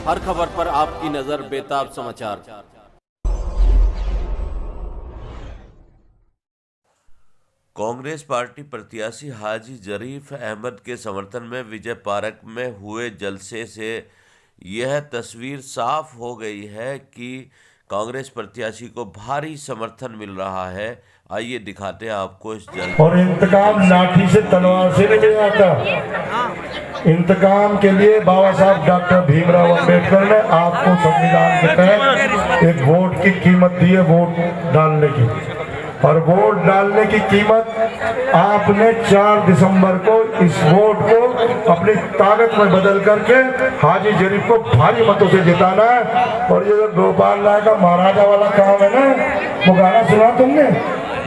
हर खबर पर आपकी नजर बेताब समाचार। कांग्रेस पार्टी प्रत्याशी हाजी जरीफ अहमद के समर्थन में विजय पार्क में हुए जलसे से यह तस्वीर साफ हो गई है कि कांग्रेस प्रत्याशी को भारी समर्थन मिल रहा है। आइए दिखाते हैं आपको इस जलसे। और इंतकाम लाठी से तलवार से नहीं आता। इंतकाम के लिए बाबा साहब डॉक्टर भीमराव अंबेडकर ने आपको संविधान के तहत एक वोट की कीमत दी है, वोट डालने की। और वोट डालने की कीमत आपने 4 दिसंबर को इस वोट को अपनी ताकत में बदल करके हाजी जरीफ को भारी मतों से जिताना है। और ये जो गोपाल राय का महाराजा वाला काम है ना, वो गाना सुना तुमने,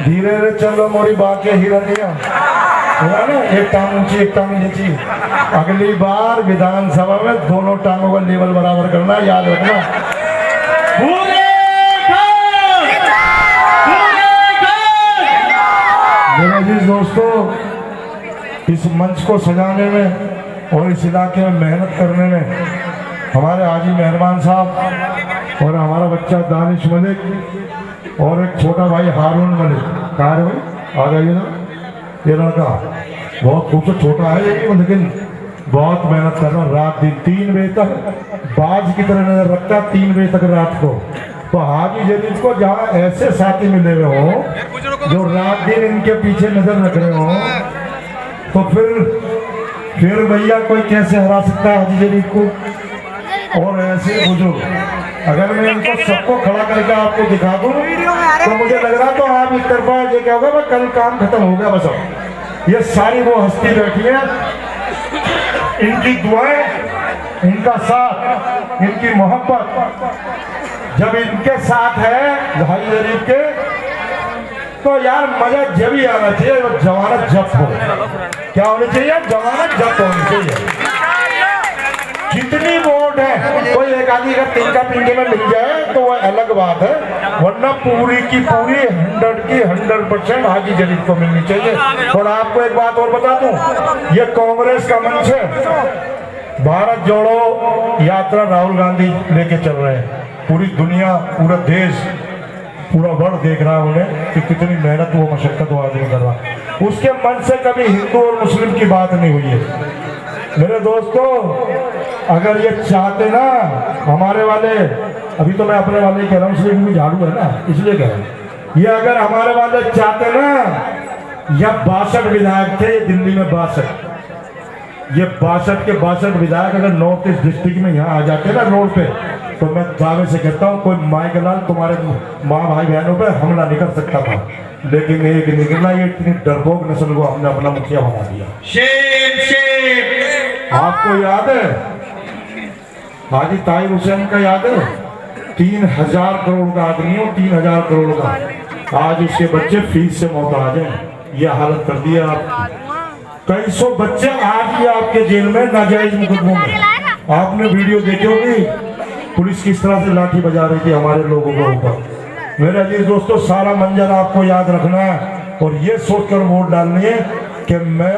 धीरे रे चलो मोरी बाके हिरनिया, ना, एक टांग ऊंची एक टांग नीची। अगली बार विधानसभा में दोनों टांगों का लेवल बराबर करना, याद रखना। मेरे अजीज दोस्तों, इस मंच को सजाने में और इस इलाके में मेहनत करने में हमारे हाजी मेहरबान साहब और हमारा बच्चा दानिश मलिक और एक छोटा भाई हारून मलिक, कहाँ है भाई, आ जाइए ना। ये लड़का बहुत खूबसूरत छोटा है लेकिन बहुत मेहनत कर रहा, रात दिन 3 बजे तक बाज की तरह नजर रखता, 3 बजे तक रात को। तो हाजी जरीफ को जहाँ ऐसे साथी मिले हुए हो जो रात दिन इनके पीछे नजर रख रहे हो, तो फिर भैया कोई कैसे हरा सकता है हाजी जरीफ को। और ऐसे बुजुर्ग अगर मैं इनको सबको खड़ा करके आपको दिखा दूं तो मुझे लग रहा तो आप एक तरफा ये क्या होगा, कल काम खत्म हो गया बस। अब ये सारी वो हस्ती बैठी है, इनकी दुआएं, इनका साथ, इनकी मोहब्बत जब इनके साथ है हाजी जरीफ के, तो यार मजा जब ही आना चाहिए जब जमानत जब्त हो। क्या होनी चाहिए? जमानत जब्त होनी चाहिए। जितनी वोट है, कोई एक आदमी का तिनका पिंडे में मिल जाए तो वह अलग बात है, वरना पूरी की पूरी 100% हाजी जरीफ को मिलनी चाहिए। और आपको एक बात और बता दूं, ये कांग्रेस का मंच है। भारत जोड़ो यात्रा राहुल गांधी लेके चल रहे हैं, पूरी दुनिया, पूरा देश, पूरा वर्ल्ड देख रहा है उन्हें कि कितनी मेहनत वो मशक्कत वो आदमी कर रहा। उसके मन से कभी हिंदू और मुस्लिम की बात नहीं हुई है। मेरे दोस्तों, अगर ये चाहते ना हमारे वाले, अभी तो मैं अपने वाले कह रहा हूँ इसलिए भी झाड़ू है ना, इसलिए कह रहा हूँ, ये अगर हमारे वाले चाहते ना, या 62 विधायक थे दिल्ली में, 62, ये 62 के 62 विधायक अगर नॉर्थ ईस्ट डिस्ट्रिक्ट में यहाँ आ जाते ना रोड पे, तो मैं दावे से कहता हूँ कोई माई का लाल तुम्हारे माँ भाई बहनों पे हमला नहीं कर सकता था। लेकिन एक निकला, ये इतनी डरपोक नस्ल को हमने अपना मुखिया बना दिया। शेर शेर आपको याद है हाजी ताहिर हुसैन का, याद है? 3000 करोड़ का आदमी हो, 3000 करोड़ का, आज उसके बच्चे फीस से मोहताज हैं। ये हालत कर दी है आपकी। कई सौ बच्चे आज भी आपके जेल में नाजायज मुकदमों में। आपने वीडियो देखी होगी, पुलिस किस तरह से लाठी बजा रही थी हमारे लोगों के ऊपर। मेरे अजीज दोस्तों, सारा मंजर आपको याद रखना है और ये सोचकर वोट डालनी है कि मैं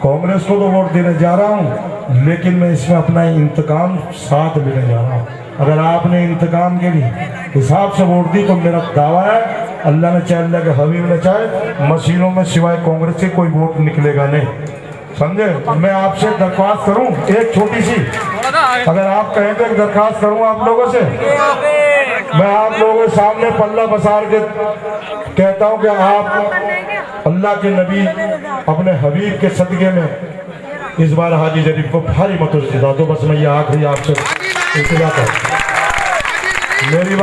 कांग्रेस को तो वोट देने जा रहा हूं, लेकिन मैं इसमें अपना इंतकाम साथ लेने जा रहा हूं। अगर आपने इंतकाम के लिए हिसाब से वोट दी तो मेरा दावा है, अल्लाह ने चाहे, अल्लाह के हबीब ने चाहे, मशीनों में सिवाय कांग्रेस के कोई वोट निकलेगा नहीं, समझे? मैं आपसे दरख्वास्त करूं एक छोटी सी, अगर आप कहें तो एक दरख्वास्त करूं आप लोगों से, मैं आप लोगों के सामने पल्ला पसार के कहता हूं कि आप अल्लाह के नबी अपने हबीब के सदके में इस बार हाजी जरीफ को भारी मतों से जिता दो। बस मैं ये आखिरी आपसे इल्तिजा कर, मेरी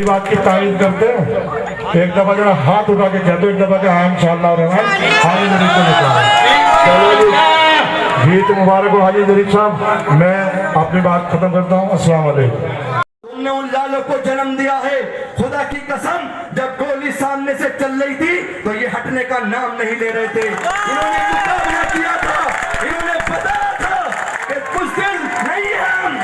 बात की तारीफ करते हैं। एक दफा जरा हाथ उठा के कह दो, एक दफा के हाँ इंशाअल्लाह हाजी जरीफ को जिता। जीत मुबारक हो हाजी जरीफ साहब। मैं अपनी बात खत्म करता हूँ। अस्सलाम वालेकुम। तुमने उन लालों को जन्म दिया है, खुदा की कसम, जब गोली सामने से चल रही थी तो ये हटने का नाम नहीं ले रहे थे। इन्होंने मुकाबला किया था, इन्होंने बताया था कि कुछ दिन नहीं है हम।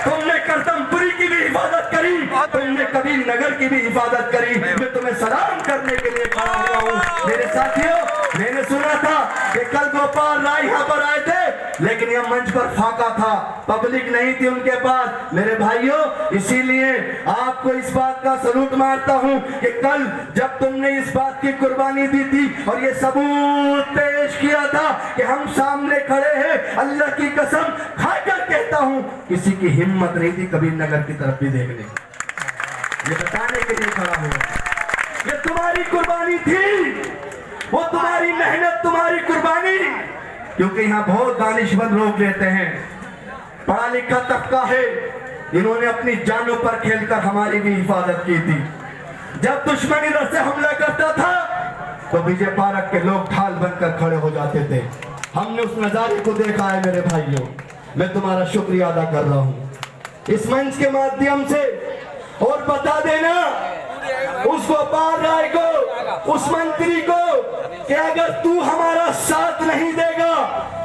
तुमने करतमपुरी की भी हिफाजत करी, तुमने कभी नगर की भी हिफाजत करी। मैं तुम्हें सलाम करने के लिए खड़ा हुआ हूँ। मेरे साथियों, मैंने सुना था कि कल गोपाल राय यहाँ पर आए थे, लेकिन यह मंच पर फाका था, पब्लिक नहीं थी उनके पास। मेरे भाइयों, इसीलिए आपको इस बात का सलूट मारता हूं कि कल जब तुमने इस बात की कुर्बानी दी थी और ये सबूत पेश किया था कि हम सामने खड़े हैं, अल्लाह की कसम खाकर कहता हूं किसी की हिम्मत नहीं थी कभी नगर की तरफ भी देखने, ये बताने के लिए खड़ा हुआ। ये तुम्हारी कुर्बानी थी, वो तुम्हारी मेहनत, तुम्हारी कुर्बानी, क्योंकि यहाँ बहुत दानिशमंद लोग रहते हैं, पढ़ा लिखा तबका है, इन्होंने अपनी जानों पर खेलकर हमारी भी हिफाजत की थी। जब दुश्मन इधर से हमला करता था तो विजय पारक के लोग ढाल बनकर खड़े हो जाते थे। हमने उस नजारे को देखा है मेरे भाइयों, मैं तुम्हारा शुक्रिया अदा कर रहा हूँ इस मंच के माध्यम से। और बता देना उस गोपाल राय को, उस मंत्री को, कि अगर तू हमारा साथ नहीं देगा,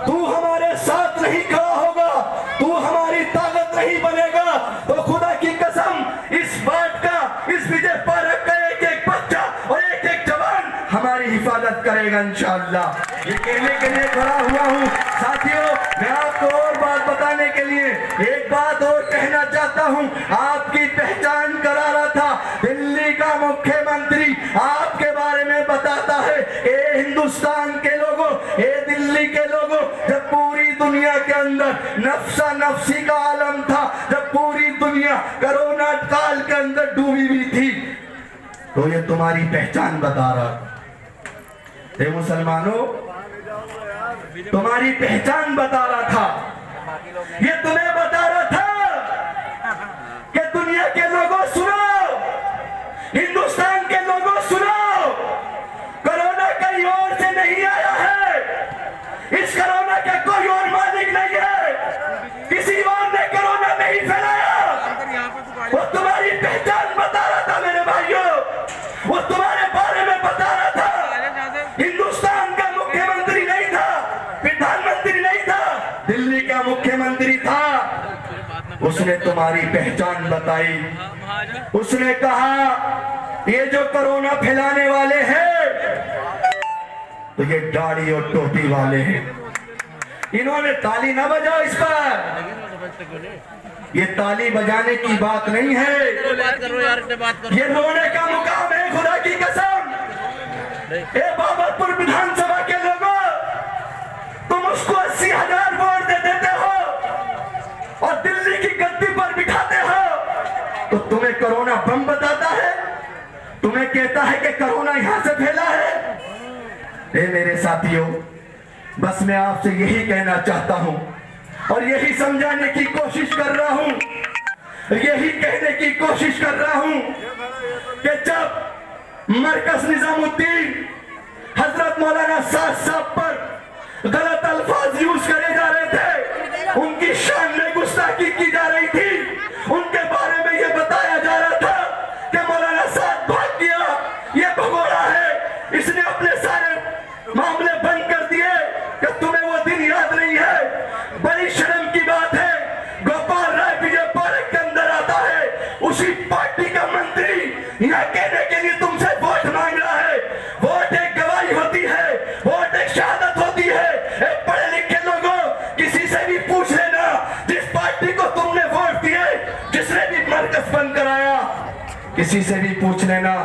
तू हमारे साथ नहीं खड़ा होगा, तू हमारी ताकत नहीं बनेगा, तो खुदा की कसम इस बात का, इस विजय पारक का एक एक बच्चा और एक एक जवान हमारी हिफाजत करेगा इंशाअल्लाह। ये कहने के लिए खड़ा हुआ हूँ। साथियों, मैं आपको और बात बताने के लिए एक बात और कहना चाहता हूँ। आपकी पहचान करा रहा था, दिल्ली का मुख्यमंत्री आपके बारे में बताता है, ए हिंदुस्तान के लोगों, ए दिल्ली के लोगों, जब पूरी दुनिया के अंदर नफ्सा नफ्सी का आलम था, जब पूरी दुनिया कोरोना काल के अंदर डूबी हुई थी, तो ये तुम्हारी पहचान बता रहा। हे मुसलमानों, तुम्हारी पहचान बता रहा था, ये तुम्हें बता रहा था कि दुनिया के लोगों सुनो, हिंदुस्तान के लोगों सुनो, कोरोना कहीं और से नहीं आया है, इस कोरोना का कोई और मालिक नहीं है, किसी और ने कोरोना नहीं फैलाया। वो तुम्हारी पहचान बता रहा था मेरे भाइयों, वो तुम्हारे बारे में बता रहा था। हिंदुस्तान का मुख्यमंत्री नहीं था, प्रधानमंत्री नहीं था, दिल्ली का मुख्यमंत्री था। उसने तुम्हारी पहचान बताई, उसने कहा ये जो कोरोना फैलाने वाले हैं तो ये दाढ़ी और टोपी वाले हैं। इन्होंने ताली ना बजाओ इस पर, ये ताली बजाने की बात नहीं है, ये रोने का मुकाम है खुदा की कसम। ए बाबरपुर विधानसभा के लोगों, तुम उसको 80,000 वोट दे देते हो और दिल्ली की गद्दी पर बिठाते हो, तो तुम्हें कोरोना बम बताता है, तुम्हें कहता है कि कोरोना यहां से फैला है। ए मेरे साथियों, बस मैं आपसे यही कहना चाहता हूं और यही समझाने की कोशिश कर रहा हूं, यही कहने की कोशिश कर रहा हूं कि जब मरकज निजामुद्दीन हजरत मौलाना साद साहब पर गलत अल्फाज यूज करे जा रहे थे, उनकी शान में गुस्ताखी की जा रही थी, उनके बारे में यह बताया जा रहा था कि मौलाना साद भाग गया, ये भगोड़ा है, इसने अपने सारे मामले बंद कर दिए, कि तुम्हें वो दिन याद नहीं है। बड़ी शर्म की बात है, गोपाल राय विजय पारक के अंदर आता है, उसी पार्टी का मंत्री यह कहने के लिए तुमसे वोट मांग रहा है। वोट एक गवाही होती है, वोट एक शहादत होती है। एक पढ़े लिखे लोगों, किसी से भी पूछ लेना, जिस पार्टी को तुमने वोट दिए, जिसने भी मरकज बंद कराया, किसी से भी पूछ लेना,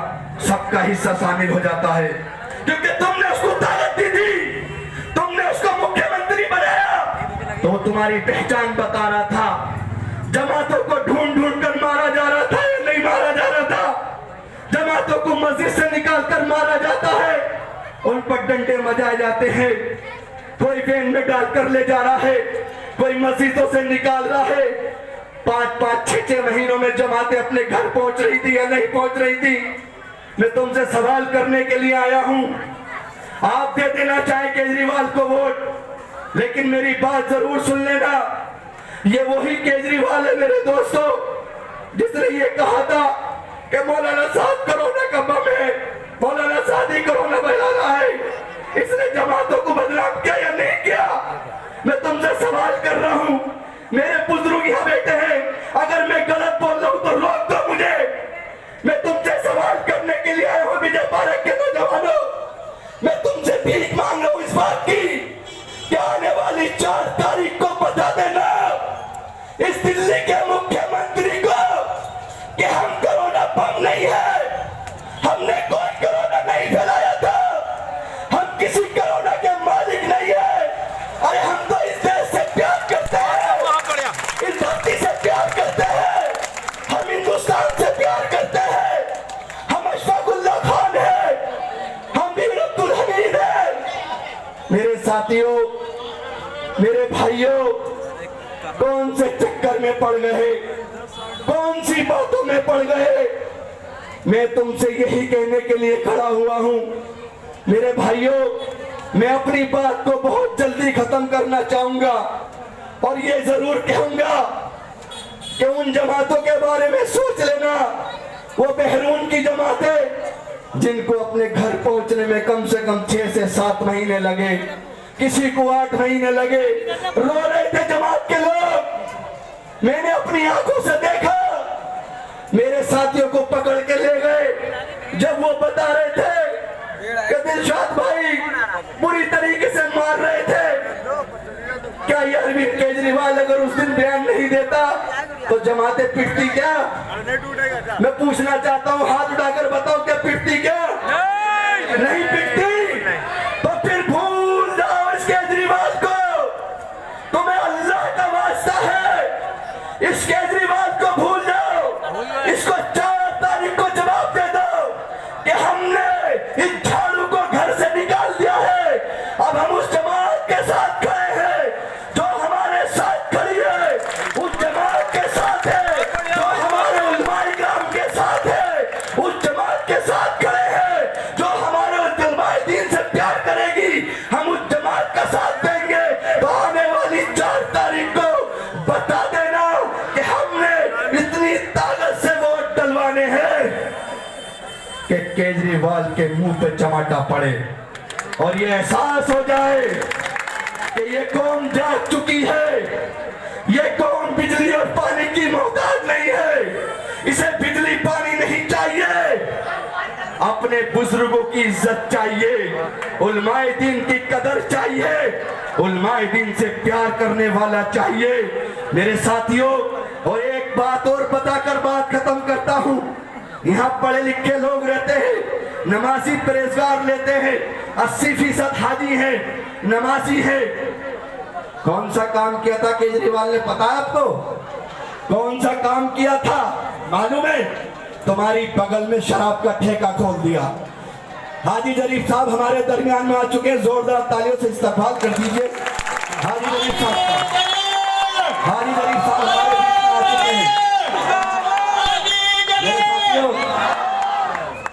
सबका हिस्सा शामिल हो जाता है, क्योंकि तुमने उसको ताकत दी थी, तुमने उसको मुख्यमंत्री बनाया। तो वो तुम्हारी पहचान बता रहा था। जमातों को ढूंढ ढूंढ कर मारा जा रहा था या नहीं मारा जा रहा था, जमातों को मस्जिद से निकाल कर मारा जाता है, उन पर डंडे बजाए जाते हैं, कोई वैन में डालकर ले जा रहा है, कोई मस्जिदों से निकाल रहा है। 5-5, 6-6 महीनों में जमातें अपने घर पहुंच रही थी या नहीं पहुंच रही थी। मैं तुमसे सवाल करने के लिए आया हूं। आप दे देना चाहे केजरीवाल को वोट, लेकिन मेरी बात जरूर सुन लेना, ये वही केजरीवाल है मेरे दोस्तों जिसने ये कहा था कि मौलाना साहब कोरोना का बम है, मौलाना साहब ही कोरोना फैला रहा है। इसने जमातों को बदनाम किया या नहीं किया? मैं तुमसे सवाल कर रहा हूं, मेरे बुजुर्ग यहाँ बैठे हैं, अगर मैं गलत बोल रहा हूं तो रोक दो मुझे। मैं तुमसे सवाल करने के लिए आया हूं विजय पारक के नौजवानों, मैं तुमसे भीख मांग रहा हूं इस बात की कि आने वाले वाली 4 तारीख को बता देना इस दिल्ली के मुख्यमंत्री को कि हम कोरोना बम नहीं है, हमने कोई कोरोना नहीं फैलाया था, हम किसी कोरोना के मालिक नहीं है। अरे हम तो इस देश से प्यार करते हैं, इस धरती से प्यार करते हैं, हम हिंदुस्तान से प्यार करते हैं, हम अशफाकुल्लाह खान हैं, हम वीर अब्दुल हमीद हैं। मेरे साथियों, मेरे भाइयों, कौन से चक्कर में पड़ गए, कौन सी बातों में पड़ गए, मैं तुमसे यही कहने के लिए खड़ा हुआ हूं। मेरे भाइयों, मैं अपनी बात को बहुत जल्दी खत्म करना चाहूंगा और ये जरूर कहूंगा कि उन जमातों के बारे में सोच लेना, वो बहरून की जमातें जिनको अपने घर पहुंचने में कम से कम 6 से 7 महीने लगे, किसी को 8 महीने लगे, रो रहे थे जमात के लोग। मैंने अपनी आंखों से देखा, मेरे साथियों को पकड़ के ले गए जब वो बता रहे थे कि दिलशाद भाई पूरी तरीके से मार रहे थे। क्या ये अरविंद केजरीवाल अगर उस दिन बयान नहीं देता तो जमातें पिटती क्या? मैं पूछना चाहता हूँ, हाथ उठाकर बताओ क्या पिटती क्या? नहीं पिटती। तो फिर भूल जाओ इस केजरीवाल को, तुम्हें अल्लाह का वास्ता है, इस केजरीवाल को भूल जाओ। इसको 4 तारीख को जवाब दे दो कि हमने इस झाड़ू को घर से निकाल दिया है। अब हम उस जमात के साथ खड़े हैं जो हमारे साथ खड़ी है, उस जमात के साथ है जो हमारे उलमाए इकराम के साथ है, उस जमात के साथ खड़े हैं जो हमारे उलमाए दीन से प्यार करेगी। हम उस जमात का साथ देंगे। तो आने वाली 4 तारीख को बता देना कि हमने इतनी ताकत से वोट डलवाने हैं कि केजरीवाल के मुंह पे चमाटा पड़े और ये एहसास हो जाए कि ये कौम जाग चुकी है, ये कौम बिजली और पानी की मोहताज नहीं है, इसे बिजली पानी नहीं चाहिए, अपने बुजुर्गों की इज्जत चाहिए, उलमाए दीन की कदर चाहिए, उलमाए दीन से प्यार करने वाला चाहिए। मेरे साथियों, और एक बात और बताकर बात खत्म करता हूं। यहाँ पढ़े लिखे लोग रहते हैं, नमाजी परहेजगार लेते हैं, 80% हाजी है, नमाजी है। कौन सा काम किया था केजरीवाल ने, पता है आपको? कौन सा काम किया था मालूम है? तुम्हारी बगल में शराब का ठेका खोल दिया। हाजी जरीफ साहब हमारे दरमियान में आ चुके हैं, जोरदार तालियों से इस्तकबाल कर दीजिए हाजी जरीफ साहब का। हाजी जरीफ साहब हमारे बीच में आ चुके हैं।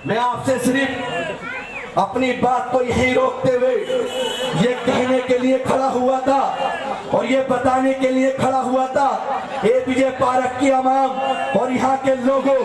मैं आपसे सिर्फ अपनी बात को यही रोकते हुए ये कहने के लिए खड़ा हुआ था और ये बताने के लिए खड़ा हुआ था, एपीजे पार्क की आवाम और यहाँ के लोगों,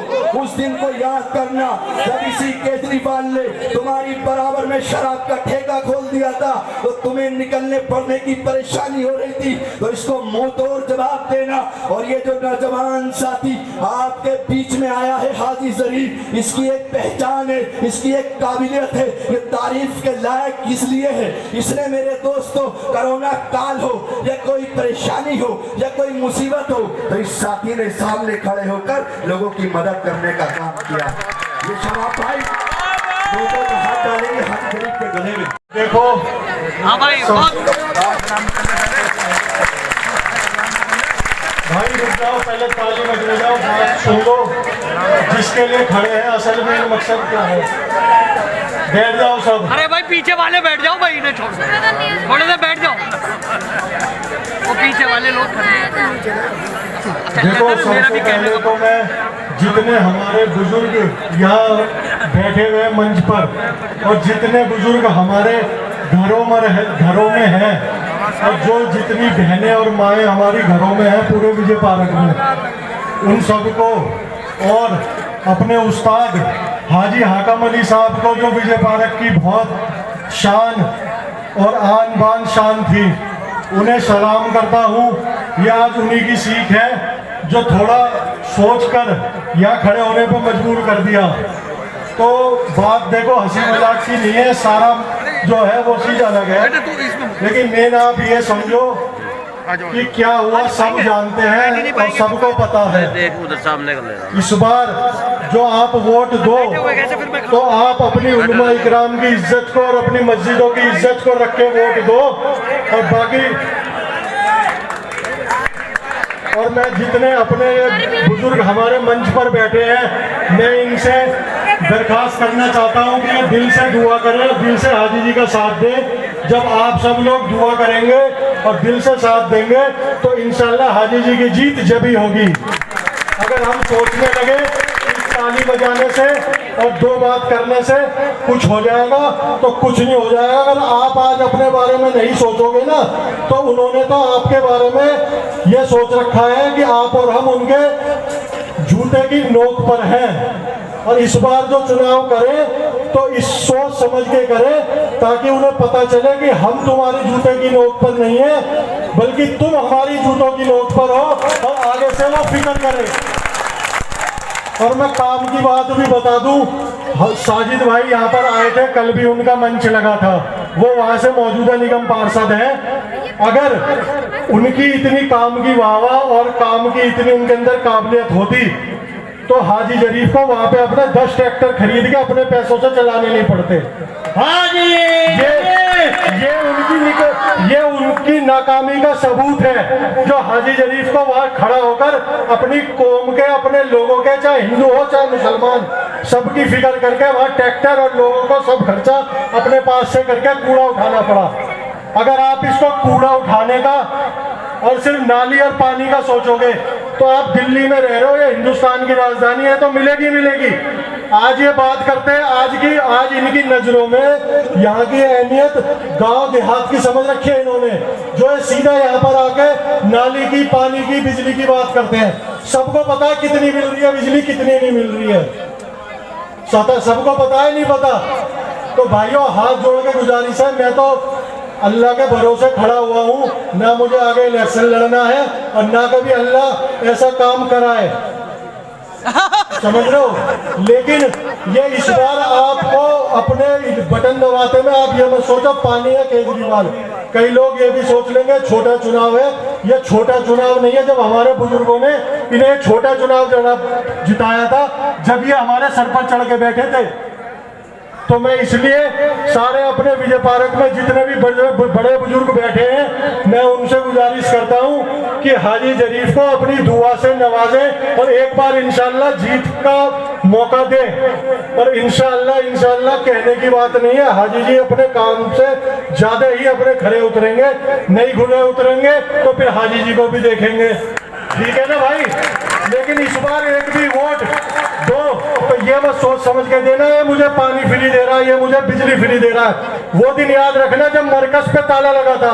उस दिन को याद करना जब इसी केजरीवाल ने तुम्हारी बराबर में शराब का ठेका खोल दिया था तो तुम्हें निकलने पड़ने की परेशानी हो रही थी। तो इसको मुंह तोड़ जवाब देना। और ये जो नौजवान साथी आपके बीच में आया है हाजी जरीफ, इसकी एक पहचान है, इसकी एक काबिलियत है, ये तारीफ के लायक इसलिए है, इसने मेरे दोस्तों कोरोना काल हो या कोई परेशानी हो या कोई मुसीबत हो तो इस साथी ने सामने खड़े होकर लोगों की मदद करने का काम किया। ये शराब भाई लोगों का हाथ डालेंगे हाथ गरीब के गले में। देखो भाई रुक जाओ, पहले ताली मत बजाओ, बात सुन लो। जिसके लिए खड़े हैं असल में मकसद क्या है, बैठ जाओ सब। अरे भाई पीछे वाले बैठ जाओ भाई, इन्हें छोड़ दो, थोड़े से बैठ जाओ, वो पीछे वाले लोग खड़े हैं। देखो सबसे पहले तो मैं जितने हमारे बुजुर्ग यहाँ बैठे हुए मंच पर और जितने बुजुर्ग हमारे घरों में हैं और जो जितनी बहनें और माएँ हमारी घरों में हैं पूरे विजय पार्क में, उन सबको और अपने उस्ताद हाजी हाकम अली साहब को जो विजय पार्क की बहुत शान और आन बान शान थी, उन्हें सलाम करता हूँ। ये आज उन्हीं की सीख है जो थोड़ा सोचकर यहाँ खड़े होने पर मजबूर कर दिया। तो बात देखो हंसी मजाक की नहीं है, सारा जो है वो चीज अलग है। लेकिन मेन आप ये समझो कि क्या हुआ सब जानते हैं और सबको पता है। देख उधर सामने कर ले। इस बार जो आप वोट दो तो आप अपनी उलमा इकराम की इज्जत को और अपनी मस्जिदों की इज्जत को रख के वोट दो। और बाकी और मैं जितने अपने बुजुर्ग हमारे मंच पर बैठे हैं, मैं इनसे दरखास्त करना चाहता हूं कि दिल से दुआ करें, दिल से हाजी जी का साथ दें। जब आप सब लोग दुआ करेंगे और दिल से साथ देंगे तो इंशाल्लाह हाजी जी की जीत जभी होगी। अगर हम सोचने लगे ताली बजाने से और दो बात करने से कुछ हो जाएगा तो कुछ नहीं हो जाएगा। अगर आप आज अपने बारे में नहीं सोचोगे ना तो उन्होंने तो आपके बारे में ये सोच रखा है कि आप और हम उनके जूते की नोक पर हैं। और इस बार जो चुनाव करें तो इस सोच समझ के करें ताकि उन्हें पता चले कि हम तुम्हारी जूते की नोक पर नहीं है बल्कि तुम हमारी जूतों की नोक पर हो और आगे से वो फिक्र करें। और मैं काम की बात भी बता दूं, साजिद भाई यहाँ पर आए थे, कल भी उनका मंच लगा था, वो वहां से मौजूदा निगम पार्षद हैं। अगर उनकी इतनी काम की वाहवाह और काम की इतनी उनके अंदर काबिलियत होती तो हाजी जरीफ को वहां पे अपने 10 ट्रैक्टर खरीद के अपने पैसों से चलाने नहीं पड़ते। हाजी ये उनकी नाकामी का सबूत है जो हाजी जरीफ को वहां खड़ा होकर अपनी कौम के, अपने लोगों के, चाहे हिंदू हो चाहे मुसलमान, सबकी फिक्र करके वहां ट्रैक्टर और लोगों को सब खर्चा अपने पास से करके कूड़ा उठाना पड़ा। अगर आप इसको कूड़ा उठाने का और सिर्फ नाली और पानी का सोचोगे तो आप दिल्ली में रह रहे हो, या हिंदुस्तान की राजधानी है तो मिलेगी। आज ये बात करते हैं, आज इनकी नजरों में यहाँ की अहमियत गांव देहात की समझ रखी है इन्होंने, जो है सीधा यहाँ पर आके नाली की, पानी की, बिजली की बात करते हैं। सबको पता है कितनी मिल रही है बिजली, कितनी नहीं मिल रही है, सबको पता है नहीं पता। तो भाइयों हाथ जोड़ के गुजारिश है, मैं तो अल्लाह के भरोसे खड़ा हुआ हूँ, ना मुझे आगे इलेक्शन लड़ना है और ना कभी अल्लाह ऐसा काम कराए, समझ रहे हो। लेकिन ये इस बार आपको अपने बटन दबाते में आप ये मत सोचो पानी है केजरीवाल। कई लोग ये भी सोच लेंगे छोटा चुनाव है, ये छोटा चुनाव नहीं है। जब हमारे बुजुर्गों ने इन्हें छोटा चुनाव जिताया था जब ये हमारे सर पर चढ़ के बैठे थे, तो मैं इसलिए सारे अपने विजय पार्क में जितने भी बड़े बुजुर्ग बैठे हैं मैं उनसे गुजारिश करता हूं कि हाजी जरीफ को अपनी दुआ से नवाजें और एक बार इंशाल्लाह जीत का मौका दें। और इंशाल्लाह कहने की बात नहीं है, हाजी जी अपने काम से ज्यादा ही अपने खरे उतरेंगे, नहीं खरे उतरेंगे तो फिर हाजी जी को भी देखेंगे, ठीक है ना भाई। लेकिन इस बार एक भी वोट दो तो ये मत सोच समझ के देना ये मुझे पानी फ्री दे रहा है, ये मुझे बिजली फ्री दे रहा है। वो दिन याद रखना जब मरकज पे ताला लगा था।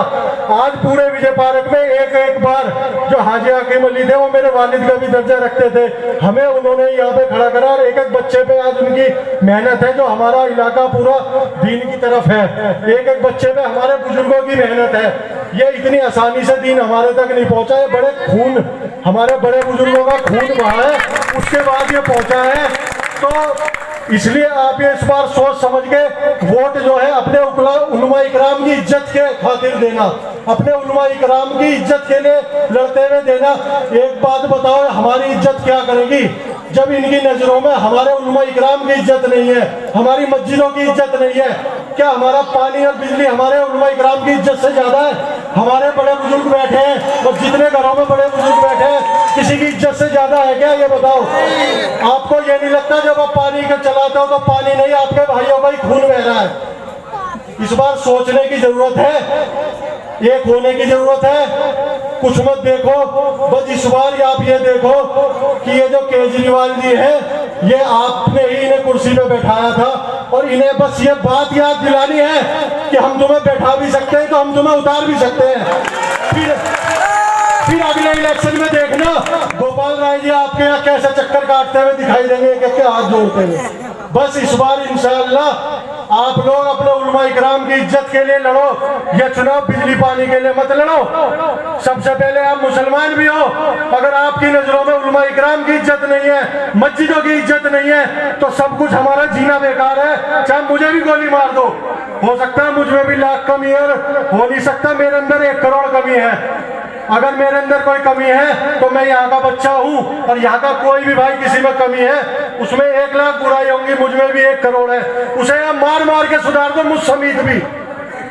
आज पूरे विजय पार्क में एक बार जो हाजी हकीम अली थे वो मेरे वालिद का भी दर्जा रखते थे, हमें उन्होंने यहाँ पे खड़ा करा और एक बच्चे पे आज उनकी मेहनत है। जो हमारा इलाका पूरा दीन की तरफ है, एक बच्चे पे हमारे बुजुर्गों की मेहनत है। ये इतनी आसानी से दीन हमारे तक नहीं पहुंचा है, बड़े खून, हमारे बड़े बुजुर्गों का खून बहा है, उसके बाद ये पहुंचा है। तो इसलिए आप ये इस बार सोच समझ के वोट जो है अपने उलमा इकराम की इज्जत के खातिर देना, अपने उलमा इकराम की इज्जत के लिए लड़ते हुए देना। एक बात बताओ, हमारी इज्जत क्या करेगी जब इनकी नजरों में हमारे उलमा इकराम की इज्जत नहीं है, हमारी मस्जिदों की इज्जत नहीं है? क्या हमारा पानी और बिजली हमारे उलमा इकराम की इज्जत से ज्यादा है? हमारे बड़े बुजुर्ग बैठे हैं और जितने घरों में बड़े बुजुर्ग बैठे हैं किसी की इज्जत से ज्यादा है क्या? ये बताओ। आपको ये नहीं लगता जब आप पानी का चलाते हो तो पानी नहीं, आपके भाइयों का ही खून बह रहा है? इस बार सोचने की जरूरत है, एक होने की जरूरत है। कुछ मत देखो, बस इस बार आप ये देखो कि ये जो केजरीवाल जी हैं ये आपने ही इन्हें कुर्सी पे बैठाया था और इन्हें बस ये बात याद दिलानी है कि हम तुम्हें बैठा भी सकते हैं तो हम तुम्हें उतार भी सकते हैं। फिर अगले इलेक्शन में देखना गोपाल राय जी आपके यहाँ कैसे चक्कर काटते हुए दिखाई देंगे, कैसे हाथ जोड़ते हुए। बस इस बार इंशाअल्लाह आप लोग अपने उलमा इकराम की इज्जत के लिए लड़ो, यह चुनाव बिजली पानी के लिए मत लड़ो। सबसे पहले आप मुसलमान भी हो, अगर आपकी नजरों में उलमा इकराम की इज्जत नहीं है, मस्जिदों की इज्जत नहीं है, तो सब कुछ हमारा जीना बेकार है। चाहे मुझे भी गोली मार दो, हो सकता है मुझ में भी लाख कमी है, हो नहीं सकता मेरे अंदर 1 करोड़ कमी है। अगर मेरे अंदर कोई कमी है तो मैं यहाँ का बच्चा हूँ, और यहाँ का कोई भी भाई किसी में कमी है, उसमें 1 लाख बुराई होंगी, मुझ में भी 1 करोड़ है, उसे आप मार मार के सुधार दो, मुझ समेत भी।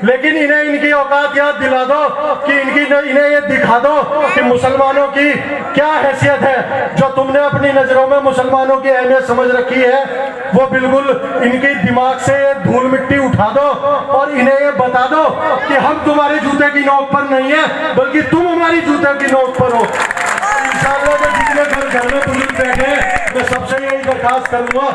लेकिन इन्हें इनकी औकात याद दिला दो कि इन्हें ये दिखा दो कि मुसलमानों की क्या हैसियत है। जो तुमने अपनी नजरों में मुसलमानों की अहमियत समझ रखी है, वो बिल्कुल इनकी दिमाग से धूल मिट्टी उठा दो और इन्हें ये बता दो कि हम तुम्हारे जूते की नोक पर नहीं है, बल्कि तुम हमारी जूते की नोक पर हो। इंशाअल्लाह जो जितने घर में बुजुर्ग बैठे हैं, मैं सबसे यही दरखास्त करूंगा,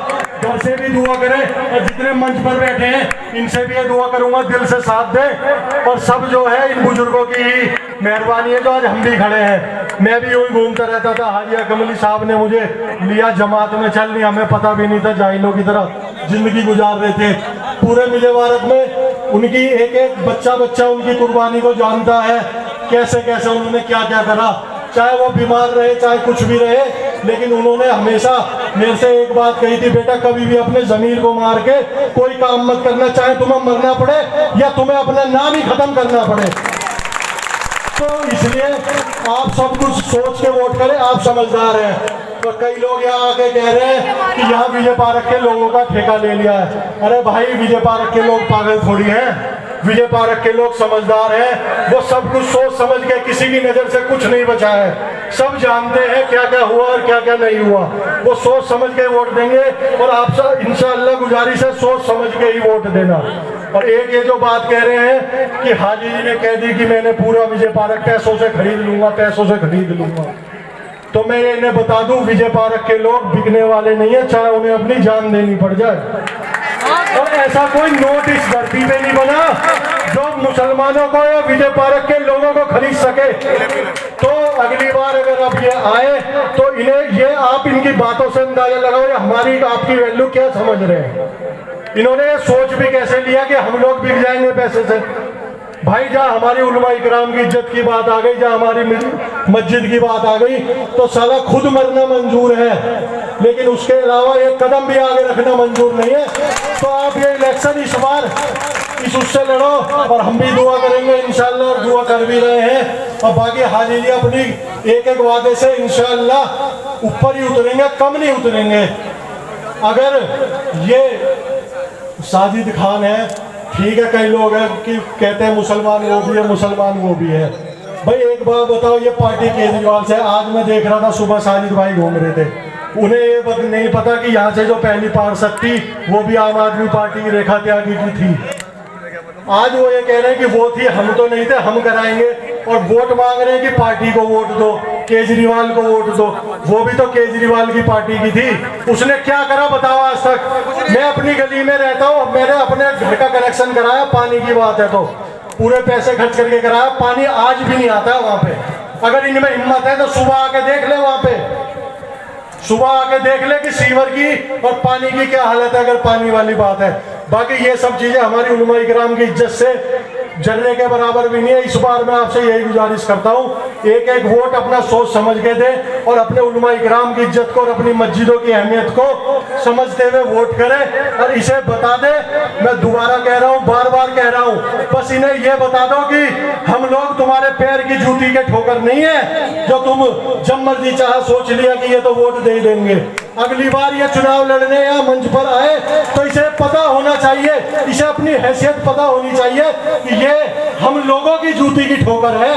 घर से भी दुआ करें, और जितने मंच पर बैठे हैं इनसे भी ये दुआ करूंगा दिल से साथ दें। और सब जो है इन बुजुर्गों की ही मेहरबानी है जो आज हम भी खड़े हैं। मैं भी यूं ही घूमता रहता था, हाजिया कमली साहब ने मुझे लिया जमात में, चल नहीं, हमें पता भी नहीं था, जाहिलों की तरह जिंदगी गुजार रहे थे। पूरे मिले भारत में उनकी एक एक बच्चा उनकी कुर्बानी को जानता है, कैसे कैसे उन्होंने क्या क्या करा, चाहे वो बीमार रहे चाहे कुछ भी रहे, लेकिन उन्होंने हमेशा मेरे से एक बात कही थी, बेटा कभी भी अपने जमीर को मार के कोई काम मत करना, चाहे तुम्हें मरना पड़े या तुम्हें अपना नाम ही खत्म करना पड़े। तो इसलिए आप सब कुछ सोच के वोट करें, आप समझदार हैं। तो कई लोग यहाँ आके कह रहे हैं कि यहाँ विजय पारक के लोगों का ठेका ले लिया है। अरे भाई, विजय पारक के लोग पागल थोड़ी हैं, विजय पारक के लोग समझदार हैं, वो सब कुछ सोच समझ के, किसी की नजर से कुछ नहीं बचा है, सब जानते हैं क्या क्या हुआ और क्या क्या नहीं हुआ, वो सोच समझ के वोट देंगे। और आप सब इंशाअल्लाह गुजारिश है सोच समझ के ही वोट देना। और एक ये जो बात कह रहे हैं कि हाजी जी ने कह दी कि मैंने पूरा विजय पारक पैसों से खरीद लूंगा, पैसों से खरीद लूंगा, तो मैं इन्हें बता दूं विजय पारक के लोग बिकने वाले नहीं है, चाहे उन्हें अपनी जान देनी पड़ जाए। और ऐसा कोई नोट इस धरती पे नहीं बना जो मुसलमानों को या विजय पारक के लोगों को खरीद सके। तो अगली बार अगर अब ये आए तो इन्हें ये आप इनकी बातों से अंदाजा लगाओ या हमारी आपकी वैल्यू क्या समझ रहे हैं। इन्होंने ये सोच भी कैसे लिया कि हम लोग बिक जाएंगे पैसे से। भाई जहाँ हमारी उलमा इकराम की इज्जत की बात आ गई, जहाँ हमारी मस्जिद की बात आ गई, तो साला खुद मरना मंजूर है, लेकिन उसके अलावा एक कदम भी आगे रखना मंजूर नहीं है। तो आप ये इलेक्शन इस बार इस उससे लड़ो, और हम भी दुआ करेंगे इंशाअल्लाह, और दुआ कर भी रहे हैं। और बाकी हाजी जी अपनी एक एक वादे से इंशाअल्लाह ऊपर ही उतरेंगे, कम नहीं उतरेंगे। अगर ये साजिद खान है, ठीक है, कई लोग हैं कि कहते हैं मुसलमान वो भी है, मुसलमान वो भी है। भाई एक बात बताओ, ये पार्टी केजरीवाल से, आज मैं देख रहा था सुबह साजिद भाई घूम रहे थे, उन्हें ये नहीं पता कि यहाँ से जो पहली पार्षद थी वो भी आम आदमी पार्टी की रेखा त्यागी की थी। आज वो ये कह रहे हैं कि वो थी, हम तो नहीं थे, हम कराएंगे, और वोट मांग रहे हैं कि पार्टी को वोट दो, केजरीवाल को वोट दो। वो भी तो केजरीवाल की पार्टी की थी, उसने क्या करा बताओ आज तक। मैं अपनी गली में रहता हूँ, मैंने अपने घर का कनेक्शन कराया, पानी की बात है तो पूरे पैसे खर्च करके कराया, पानी आज भी नहीं आता है वहाँ पे। अगर इनमें हिम्मत है तो सुबह आके देख ले, वहाँ पे सुबह आके देख ले कि सीवर की और पानी की क्या हालत है, अगर पानी वाली बात है। बाकी ये सब चीजें हमारी उलमा इकराम की इज्जत से जलने के बराबर भी नहीं है। इस बार मैं आपसे यही गुजारिश करता हूँ, एक एक वोट अपना सोच समझ के दे, और अपने उलमा इकराम की इज्जत को और अपनी मस्जिदों की अहमियत को समझते हुए वोट करें। और इसे बता दे, मैं दोबारा कह रहा हूँ, बार बार कह रहा हूँ, बस इन्हें यह बता दो कि हम लोग तुम्हारे पैर की जूती के ठोकर नहीं है जो तुम जब मर्जी चाह सोच लिया कि ये तो वोट दे देंगे। अगली बार ये चुनाव लड़ने या मंच पर आए तो इसे पता होना चाहिए, इसे अपनी हैसियत पता होनी चाहिए कि ये हम लोगों की जूती की ठोकर है।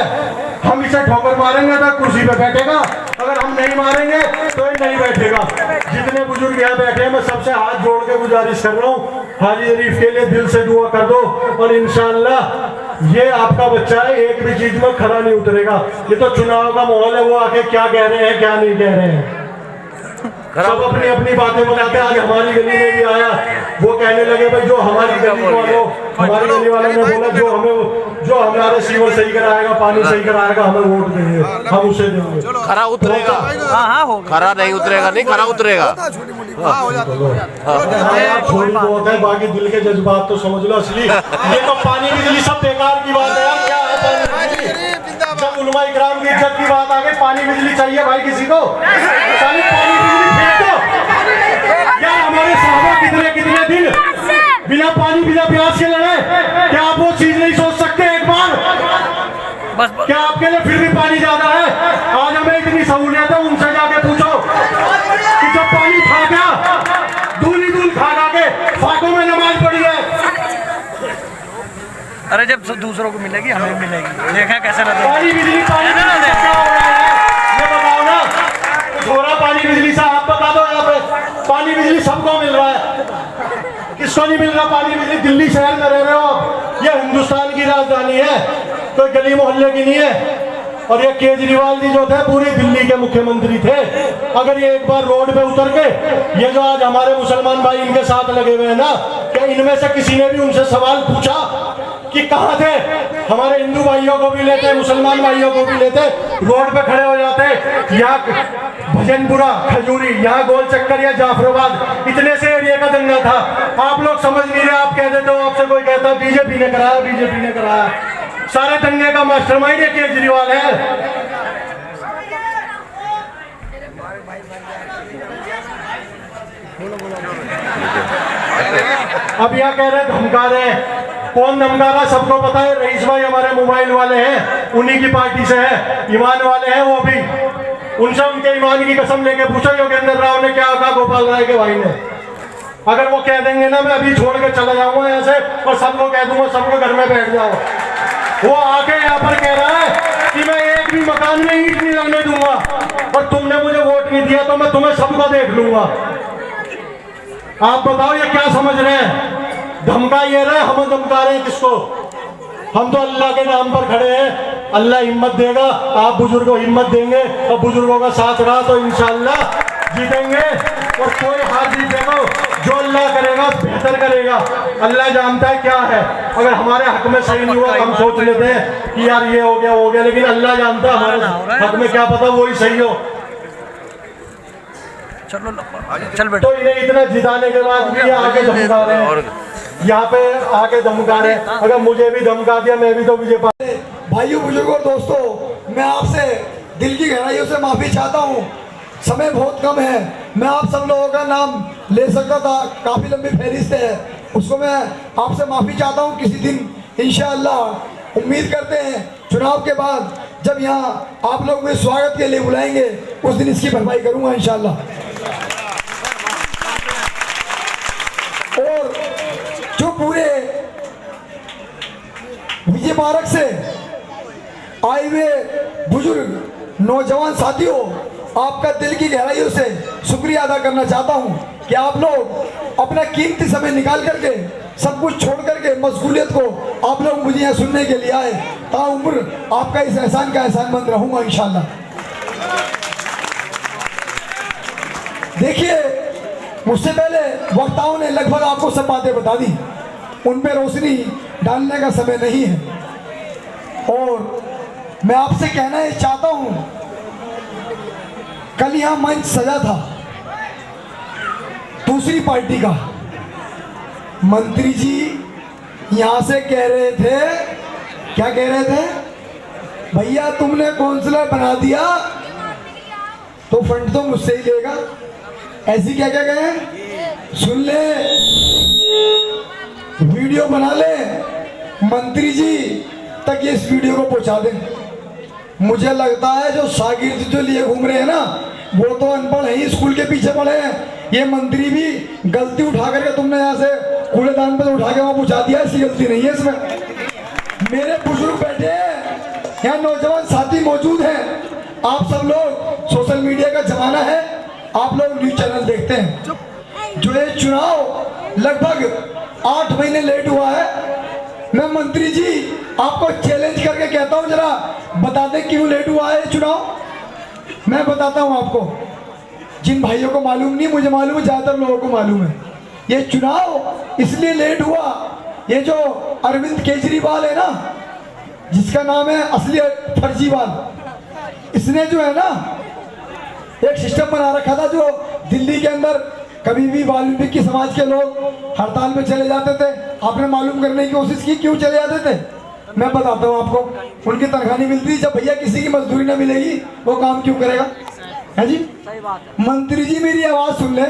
हम इसे ठोकर मारेंगे तो कुर्सी पे बैठेगा, अगर हम नहीं मारेंगे तो ये नहीं बैठेगा। जितने बुजुर्ग यहाँ बैठे हैं, मैं सबसे हाथ जोड़ के गुजारिश कर रहा हूँ, हाजी शरीफ के लिए दिल से दुआ कर दो, और इंशाअल्लाह ये आपका बच्चा है, एक भी चीज में खरा नहीं उतरेगा। ये तो चुनाव का माहौल है, वो आके क्या कह रहे हैं क्या नहीं कह रहे हैं, सब अपनी अपनी बातें बताते हैं। आज हमारी गली में भी आया, वो कहने लगे भाई जो हमारी गली वालों ने बोला, जो हमारे सीवर सही कराएगा, पानी सही कराएगा, हमें वोट देंगे, हम उसे देंगे। खरा उतरेगा। हाँ होगा। खरा नहीं उतरेगा, नहीं खरा उतरेगा। थोड़ी बहुत है, बाकी दिल के जज्बात तो समझ लो असली। ये तो पानी बिजली सब बेकार की बात है यार। क्या है पानी बिजली? जब उलमा इकराम की इज्जत की बात आ गई, पानी बिजली चाहिए भाई किसी को? साली पानी बिजली फेंक दो यार। हमारे साहबा कितने कितने दिन बिना पानी बिना प्यास के लड़े। क्या आप वो चीज नहीं सोच सकते एक बार? बस क्या आपके लिए फिर भी पानी ज्यादा है? आज हमें इतनी सहूलियत है, उनसे जाके पूछो कि जब पानी खा गया, दूली दूल खा के फाकों में नमाज पढ़ी है। अरे जब दूसरों को मिलेगी हमें मिलेगी। देखा कैसे लगता पानी बिजली पानी क्या हो रहा है ये बताओ ना। थोड़ा पानी बिजली से आप बता दो। यहाँ पे पानी बिजली सबको मिल रहा है, किसको नहीं मिल रहा पानी बिजली? दिल्ली शहर में रह रहे हो, ये हिंदुस्तान की राजधानी है, कोई गली मोहल्ले की नहीं है। और ये केजरीवाल जी जो थे पूरी दिल्ली के मुख्यमंत्री थे। अगर ये एक बार रोड पे उतर के, ये जो आज हमारे मुसलमान भाई इनके साथ लगे हुए हैं ना, क्या इनमें से किसी ने भी उनसे सवाल पूछा कि कहाँ थे? हमारे हिंदू भाइयों को भी लेते, मुसलमान भाइयों को भी लेते, रोड पे खड़े हो जाते। यहाँ भजनपुरा, खजूरी, यहाँ गोल चक्कर या जाफराबाद, इतने से एरिया का दंगा था। आप लोग समझ नहीं रहे। आप कह देते हो, आपसे कोई कहता बीजेपी ने कराया, बीजेपी ने कराया। सारे दंगे का मास्टरमाइंड ये केजरीवाल है। अब यहाँ कह रहे धमका रहे। कौन धमका रहा सबको पता है। रईस भाई हमारे मोबाइल वाले हैं, उन्हीं की पार्टी से है, ईमान वाले हैं वो भी। उनसे उनके ईमान की कसम लेके पूछो योगेंद्र राव ने क्या कहा गोपाल राय के भाई ने। अगर वो कह देंगे ना मैं अभी छोड़ के चला जाऊंगा यहाँ से और सबको कह दूंगा सबको घर में बैठ जाओ, वो आके यहाँ पर कह रहा है कि मैं एक भी मकान में ईंट नहीं लगने दूंगा और तुमने मुझे वोट नहीं दिया तो मैं तुम्हें सबको देख लूंगा। आप बताओ ये क्या समझ रहे हैं? धमका ये रहे, हम धमका रहे हैं किसको? हम तो अल्लाह के नाम पर खड़े हैं, अल्लाह हिम्मत देगा। आप बुजुर्गों हिम्मत देंगे और बुजुर्गों का साथ रहा तो इंशाअल्लाह जीतेंगे। और कोई हार जीतेगा, जो अल्लाह करेगा बेहतर करेगा। अल्लाह जानता है क्या है। अगर हमारे हक में सही नहीं हुआ हम सोच लेते हैं कि यार ये हो गया, लेकिन अल्लाह जानता है हमारे हक में क्या पता वही सही हो। चल बेटा। तो इन्हें इतना जिताने के बाद भी आके धमका रहे हैं, यहाँ पे आके धमका रहे हैं। अगर मुझे भी धमका दिया मैं भी तो विजय पा। भाइयों बुजुर्गों दोस्तों, मैं आपसे दिल की गहराइयों से माफ़ी चाहता हूँ। समय बहुत कम है, मैं आप सब लोगों का नाम ले सकता था, काफ़ी लंबी फहरिस्त है, उसको मैं आपसे माफ़ी चाहता हूँ। किसी दिन इंशाअल्लाह उम्मीद करते हैं चुनाव के बाद जब यहाँ आप लोग मुझे स्वागत के लिए बुलाएंगे उस दिन इसकी भरपाई करूँगा इंशाअल्लाह। और जो पूरे विजय पार्क से आए हुए बुजुर्ग नौजवान साथियों, आपका दिल की गहराइयों से शुक्रिया अदा करना चाहता हूं कि आप लोग अपना कीमती समय निकाल करके सब कुछ छोड़ करके मशगूलियत को आप लोग मुझे यहाँ सुनने के लिए आए। ताउम्र आपका इस एहसान का एहसानमंद रहूंगा इंशाल्लाह। देखिए, मुझसे पहले वक्ताओं ने लगभग आपको सब बातें बता दी, उन पर रोशनी डालने का समय नहीं है। और मैं आपसे कहना ये चाहता हूं, कल यहाँ मंच सजा था दूसरी पार्टी का, मंत्री जी यहाँ से कह रहे थे, क्या कह रहे थे? भैया तुमने काउंसलर बना दिया तो फंड तो मुझसे ही लेगा। ऐसी क्या क्या गए? सुन ले, वीडियो बना ले, मंत्री जी तक ये इस वीडियो को पहुंचा दें। मुझे लगता है जो शागिर्द जो लिए घूम रहे हैं ना, वो तो अनपढ़ है, स्कूल के पीछे पड़े हैं। ये मंत्री भी गलती उठा करके तुमने यहाँ से कूड़ेदान पे उठा के वहाँ पहुंचा दिया, ऐसी गलती नहीं है इसमें। मेरे बुजुर्ग बैठे हैं, यहाँ नौजवान साथी मौजूद हैं, आप सब लोग, सोशल मीडिया का जमाना है, आप लोग न्यूज चैनल देखते हैं। जो ये चुनाव लगभग 8 महीने लेट हुआ है, मैं मंत्री जी आपको चैलेंज करके कहता हूं, जरा बता दें क्यों लेट हुआ है चुनाव। मैं बताता हूं आपको, जिन भाइयों को मालूम नहीं, मुझे मालूम है, ज्यादातर लोगों को मालूम है। ये चुनाव इसलिए लेट हुआ, ये जो अरविंद केजरीवाल है ना, जिसका नाम है असली फर्जीवाल, इसने जो है ना एक सिस्टम बना रखा था, जो दिल्ली के अंदर कभी भी वाल्मीकि समाज के लोग हड़ताल में चले जाते थे, आपने मालूम करने की कोशिश की क्यों चले जाते थे? मैं बताता हूँ आपको, उनकी तनख्वाह नहीं मिलती। जब भैया किसी की मजदूरी ना मिलेगी वो काम क्यों करेगा, है जी? मंत्री जी मेरी आवाज सुन ले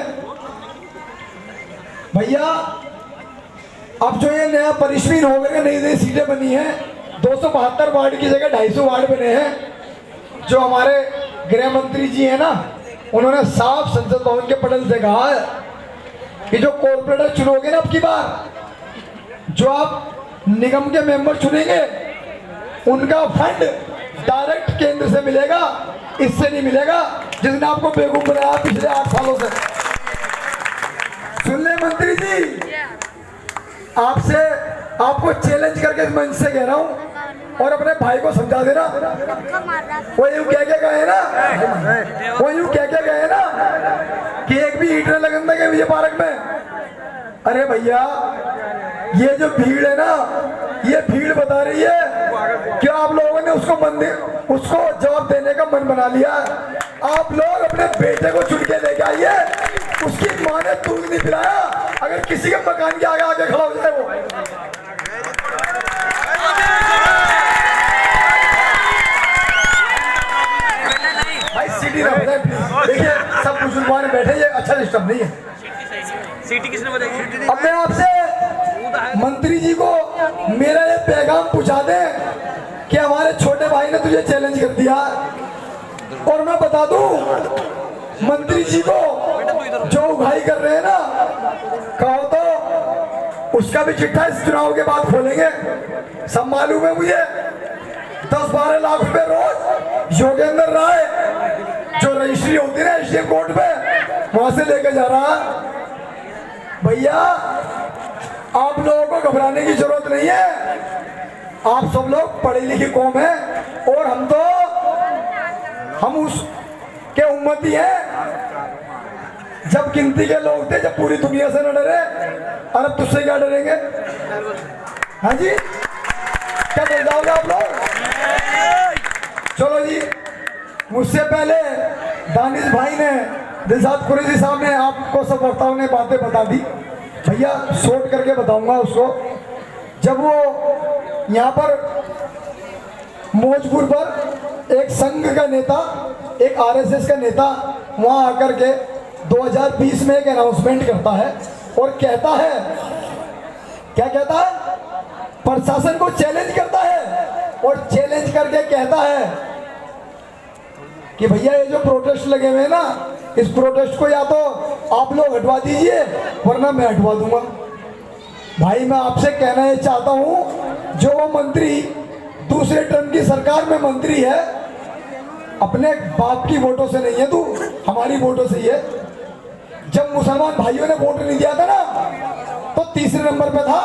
भैया, अब जो ये नया परिश्मीन हो गए, नई नई सीटें बनी हैं, 272 वार्ड की जगह 250 वार्ड बने हैं। जो हमारे गृह मंत्री जी हैं ना, उन्होंने साफ संसद भवन के पटल से कहा है कि जो कॉर्पोरेटर चुनोगे ना अब की बार, जो आप निगम के मेंबर चुनेंगे, उनका फंड डायरेक्ट केंद्र से मिलेगा, इससे नहीं मिलेगा जिसने आपको बेवकूफ बनाया पिछले 8 सालों से। सुन ले मंत्री जी, आपको चैलेंज करके इस मंच से कह रहा हूं, और अपने भाई को समझा देना। वो यूं कह के गए ना कि एक भी ईंट न लगन देंगे विजय पार्क में। अरे भैया, ये जो भीड़ है ना, ये भीड़ बता रही है कि आप लोगों ने उसको जवाब देने का मन बना लिया। आप लोग अपने बेटे को चुन के लेके आइए, उसकी माँ ने दूध नहीं पिलाया, अगर किसी के मकान के आगे खड़ा हो जाए वो। भाई सीटी ना बताए प्लीज, देखिए सब मुसलमान बैठे, ये अच्छा सिस्टम नहीं है। सीटी किसने बताई? अब मैं आपसे मंत्री जी को मेरा ये पैगाम पूछा दे कि हमारे छोटे भाई ने तुझे चैलेंज कर दिया, और मैं बता दूं मंत्री जी को, जो उगाई कर रहे हैं ना, कहो तो उसका भी चिट्ठा इस चुनाव के बाद खोलेंगे। सब मालूम है मुझे, 10-12 लाख रुपए रोज योगेंद्र राय जो रजिस्ट्री होती है एसडीएम कोर्ट पे, वहां से लेके जा रहा। भैया, आप लोगों को घबराने की जरूरत नहीं है, आप सब लोग पढ़ी लिखी कौम है, और हम उसके उम्मती हैं। जब गिनती के लोग थे, जब पूरी दुनिया से न डरे, और अब तुझसे क्या डरेंगे? हाँ जी, क्या डर जाओगे आप लोग? चलो जी, मुझसे पहले दानिश भाई ने, दिलशाद कुरैशी साहब ने, आपको सब वक्ताओं ने बातें बता दी। भैया शॉर्ट करके बताऊंगा उसको। जब वो यहाँ पर मौजपुर पर एक संघ का नेता, एक आरएसएस का नेता वहाँ आकर के 2020 में एक अनाउंसमेंट करता है और कहता है, क्या कहता है? प्रशासन को चैलेंज करता है, और चैलेंज करके कहता है कि भैया ये जो प्रोटेस्ट लगे हुए हैं ना, इस प्रोटेस्ट को या तो आप लोग हटवा दीजिए, वरना मैं हटवा दूंगा। भाई मैं आपसे कहना ये चाहता हूं, जो वो मंत्री दूसरे टर्म की सरकार में मंत्री है, अपने बाप की वोटों से नहीं है तू, हमारी वोटों से ही है। जब मुसलमान भाइयों ने वोट नहीं दिया था ना, तो तीसरे नंबर पे था।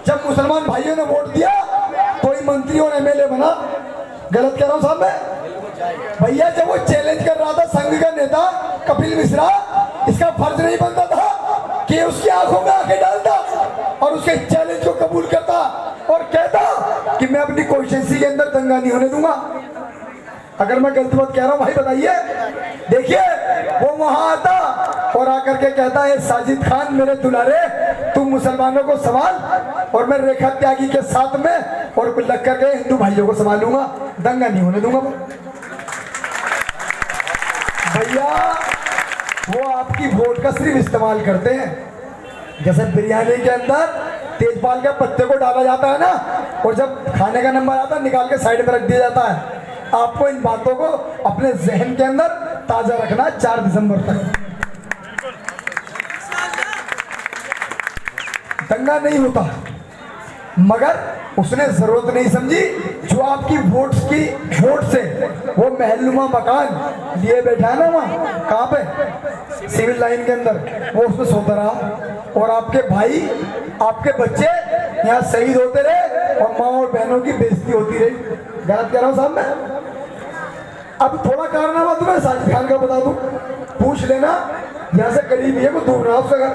जब मुसलमान भाइयों ने वोट दिया, कोई मंत्री और एमएलए बना। गलत कह रहा हूं साहब मैं? भैया जब वो चैलेंज कर रहा था संघ का नेता कपिल मिश्रा, इसका फर्ज नहीं बनता था कि उसकी आंखों में आंखें डालता और उसके चैलेंज को कबूल करता और कहता कि मैं अपनी कॉन्स्टिट्यूंसी के अंदर दंगा नहीं होने दूंगा? अगर मैं गलत बात कह रहा हूं भाई बताइए। देखिए वो वहां आता और आकर के कहता है, साजिद खान मेरे दुलारे, तुम मुसलमानों को संभाल और मैं रेखा त्यागी के साथ में और लग करके हिंदू भाइयों को संभालूंगा, दंगा नहीं होने दूंगा। भैया वो आपकी वोट का सिर्फ इस्तेमाल करते हैं। जैसे बिरयानी के अंदर तेजपाल के पत्ते को डाला जाता है ना, और जब खाने का नंबर आता है निकाल के साइड में रख दिया जाता है। आपको इन बातों को अपने जहन के अंदर ताजा रखना 4 दिसंबर तक। दंगा नहीं होता, मगर उसने जरूरत नहीं समझी, जो आपकी वोट से वो महलनुमा मकान लिए बैठा है ना, वहाँ कहाँ पे सिविल लाइन के अंदर, वो उसमें सोता रहा और आपके भाई आपके बच्चे यहाँ शहीद होते रहे और माँ और बहनों की बेइज्जती होती रही। गलत कह रहा हूँ साहब मैं? अब थोड़ा कारनामा तुम्हें साजिद खान का बता दूं, पूछ लेना, यहाँ से करीब है, को दूर रहा उसका घर।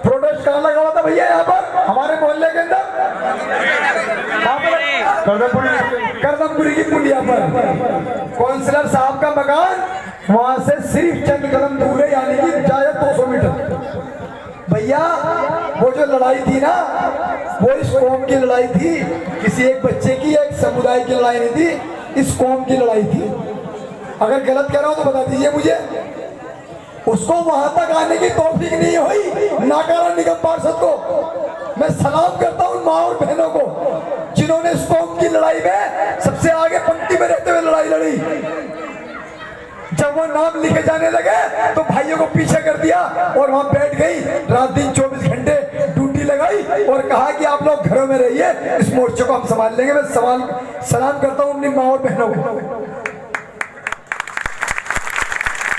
प्रोटेस्ट कहाँ लगा हुआ था भैया? यहाँ पर हमारे मोहल्ले के अंदर। कहाँ पर? करदमपुरी की पुलिया पर काउंसलर साहब का मकान वहां से सिर्फ चंद कदम दूर है, यानी कि जाए 200 मीटर। भैया वो जो लड़ाई थी ना, वो इस कौम की लड़ाई थी, किसी एक बच्चे की, एक समुदाय की लड़ाई नहीं थी, इस कौम की लड़ाई थी। अगर गलत कह रहा हूं तो बता दीजिए मुझे। उसको वहां तक आने की तौफीक नहीं हुई नाकारा निगम पार्षद को। मैं सलाम करता हूं माँ और बहनों को जिन्होंने इस कौम की लड़ाई में सबसे आगे पंक्ति में रहते हुए लड़ाई लड़ी। जब वो नाम लिखे जाने लगे तो भाइयों को पीछे कर दिया और वहां बैठ गई, रात दिन 24 घंटे ड्यूटी लगाई और कहा कि आप लोग घरों में रहिए, इस मोर्चे को हम संभाल लेंगे। मैं सलाम करता हूं अपनी माँ और बहनों को।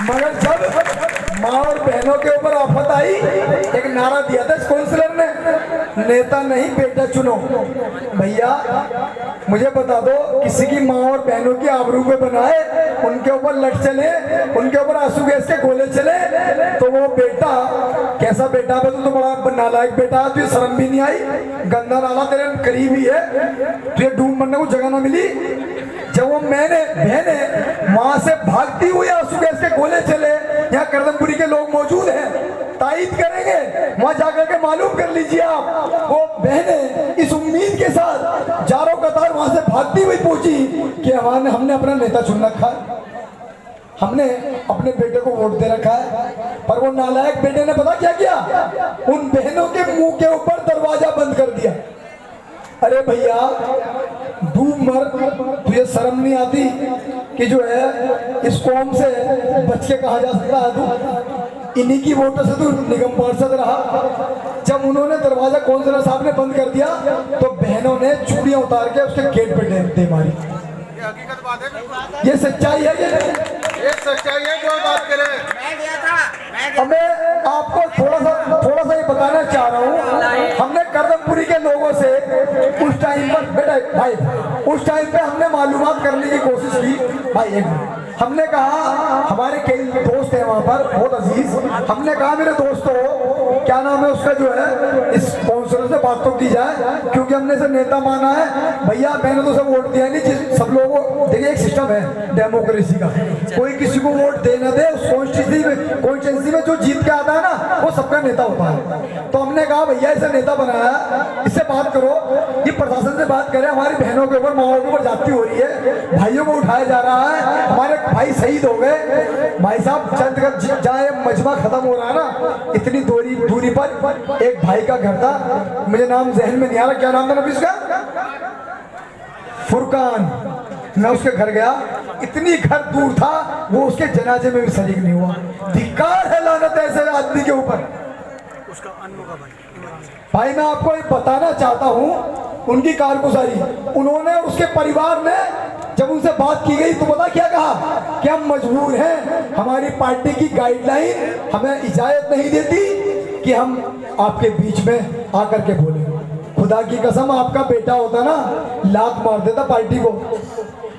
मगर जब माँ और बहनों के ऊपर आफत आई, एक नारा दिया था इस काउंसलर ने, नेता नहीं बेटा चुनो। भैया मुझे बता दो, किसी की माँ और बहनों की आबरू पे बनाए, उनके ऊपर लट चले, उनके ऊपर आंसू गैस के गोले चले, तो वो बेटा कैसा बेटा है? तो बड़ा नालायक बेटा है, तुझे शर्म भी नहीं आई? गंदा नाला तेरे करीब ही है, तुझे डूब मरने को जगह ना मिली। जब वो बहने वहां से भागती हुई आंसू गैस के गोले चले, यहाँ करदमपुरी के लोग मौजूद हैं, तायीद करेंगे, वहां जाकर के मालूम कर लीजिए आप। वो बहने इस उम्मीद के साथ चारों कतार वहां से भागती हुई पहुंची कि हमने अपना नेता चुन रखा है, हमने अपने बेटे को वोट दे रखा है। पर वो नालायक बेटे ने पता क्या किया? उन बहनों के मुंह के ऊपर दरवाजा बंद कर दिया। अरे भैया डूब मर, तुझे शर्म नहीं आती कि जो है इस कौम से बच के कहा जा सकता है? तू इन्हीं की वोटों से तू निगम पार्षद रहा। जब उन्होंने दरवाजा काउंसलर साहब ने बंद कर दिया तो बहनों ने चूड़ियां उतार के उसके गेट पे दे मारी। हकीकत बात है, ये सच्चाई है, ये सच्चाई है जो बात करे। मैं आपको थोड़ा सा ये बताना चाह रहा हूँ। हमने करदमपुरी के लोगों से उस टाइम पर, बेटा भाई, उस टाइम पे हमने मालूमात करने की कोशिश की। भाई एक हमने कहा, हमारे कई दोस्त हैं वहाँ पर बहुत अजीज, हमने कहा मेरे दोस्तों क्या नाम है उसका जो है, इस काउंसलर से बात तो की जाए, क्योंकि हमने इसे नेता माना है। भैया मैंने तो सब वोट दिया नहीं, सब लोगों को देखिए, एक सिस्टम है डेमोक्रेसी का, कोई किसी को वोट दे ना दे, उस कॉन्स्टिट्यूंसी में जो जीत के आता है ना वो सबका नेता होता है। तो हमने कहा भैया इसे नेता बनाया, इससे बात करो, ये प्रशासन से बात करें, हमारी बहनों के ऊपर माओ के ऊपर जाती हो रही है, भाइयों को उठाया जा रहा है, हमारे भाई शहीद हो गए। भाई साहब चंद का जाए मजमा खत्म हो रहा है ना, इतनी दूरी पर एक भाई का घर था, मुझे नाम जहन में नहीं आ रहा, क्या नाम था नबी उसका? फुरकान। मैं उसके घर गया, इतनी घर दूर था, वो उसके जनाजे में भी शरीक नहीं हुआ। धिक्कार है लानत ऐसे आदमी के ऊपर। भाई मैं आपको एक बताना चाहता हूँ उनकी कारगुजारी। उन्होंने, उसके परिवार ने, जब उनसे बात की गई तो पता क्या कहा कि हम मजबूर हैं, हमारी पार्टी की गाइडलाइन हमें इजाजत नहीं देती कि हम आपके बीच में आकर के बोले। खुदा की कसम, आपका बेटा होता ना लात मार देता पार्टी को।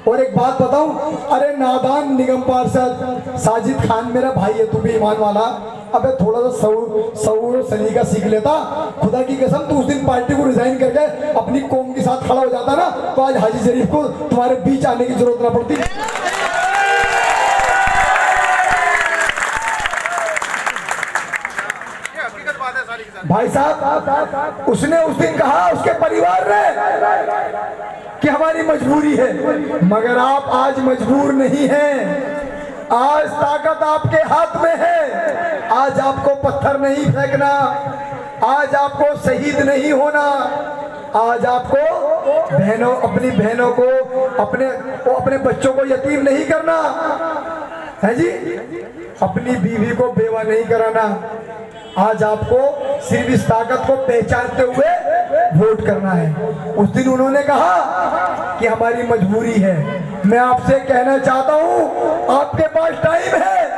और एक बात बताऊं, अरे नादान निगम पार्षद साजिद खान मेरा भाई है, तू भी ईमान वाला, अबे थोड़ा सा सऊर सलीका सीख लेता। खुदा की कसम, तू उस दिन पार्टी को रिजाइन करके अपनी कौम के साथ खड़ा हो जाता ना, तो आज हाजी शरीफ को तुम्हारे बीच आने की जरूरत ना पड़ती। भाई साहब उसने उस दिन कहा, उसके परिवार ने, कि हमारी मजबूरी है, मगर आप आज मजबूर नहीं हैं। आज ताकत आपके हाथ में है। आज आपको पत्थर नहीं फेंकना, आज आपको शहीद नहीं होना, आज आपको बहनों, अपनी बहनों को, अपने बच्चों को यतीम नहीं करना है जी, अपनी बीवी को बेवा नहीं कराना। आज आपको सिर्फ इस ताकत को पहचानते हुए वोट करना है। उस दिन उन्होंने कहा कि हमारी मजबूरी है। मैं आपसे कहना चाहता हूं, आपके पास टाइम है,